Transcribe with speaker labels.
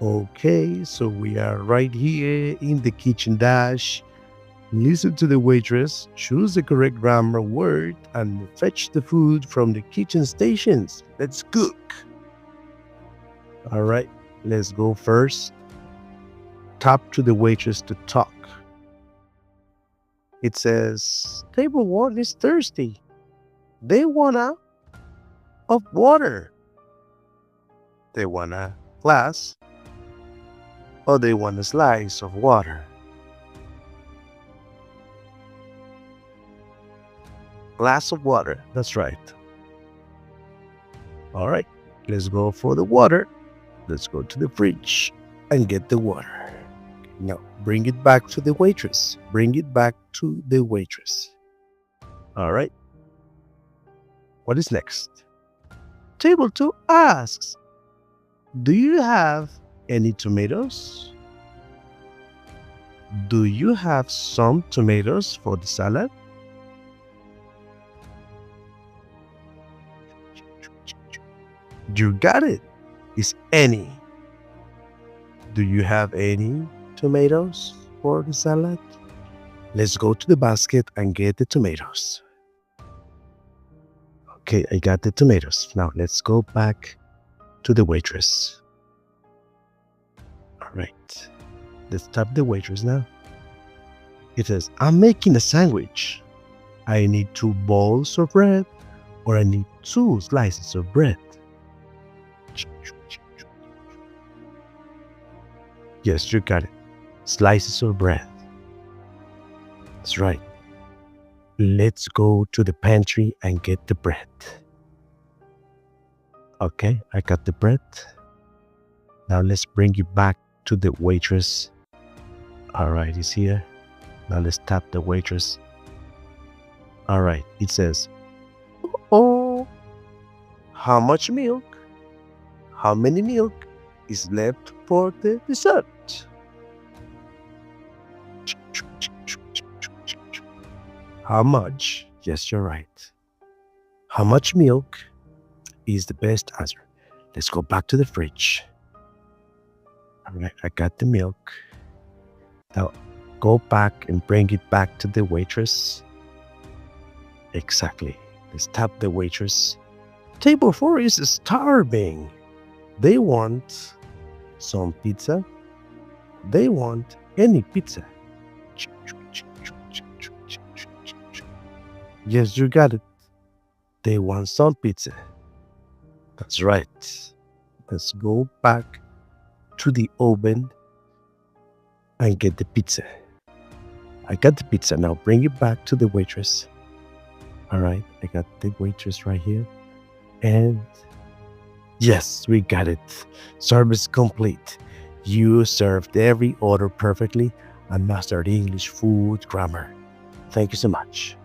Speaker 1: Okay, so we are right here in the kitchen dash. Listen to the waitress, choose the correct grammar word, and fetch the food from the kitchen stations. Let's cook. All right, let's go first. Tap to the waitress to talk. It says, Table 1 is thirsty. They want a of water. They want a glass or they want a slice of water. Glass of water. That's right. All right, let's go for the water. Let's go to the fridge and get the water. Now, bring it back to the waitress. Bring it back to the waitress. All right. What is next? Table 2 asks, Do you have any tomatoes? Do you have some tomatoes for the salad? You got it. It's any. Do you have any tomatoes for the salad? Let's go to the basket and get the tomatoes. Okay, I got the tomatoes. Now let's go back to the waitress. All right. Let's tap the waitress now. It says, I'm making a sandwich. I need 2 balls of bread or I need 2 slices of bread. Yes, you got it. Slices of bread. That's right. Let's go to the pantry and get the bread. Okay, I got the bread. Now let's bring it back to the waitress. All right, it's here. Now let's tap the waitress. All right, it says, Oh, how much milk? How many milk is left for the dessert? How much? Yes, you're right. How much milk is the best answer? Let's go back to the fridge. All right, I got the milk. Now go back and bring it back to the waitress. Exactly. Let's tap the waitress. Table 4 is starving. They want some pizza. They want any pizza. Yes, you got it. They want some pizza. That's right. Let's go back to the oven and get the pizza. I got the pizza. Now bring it back to the waitress. All right, I got the waitress right here. And yes, we got it. Service complete. You served every order perfectly and mastered English food grammar. Thank you so much.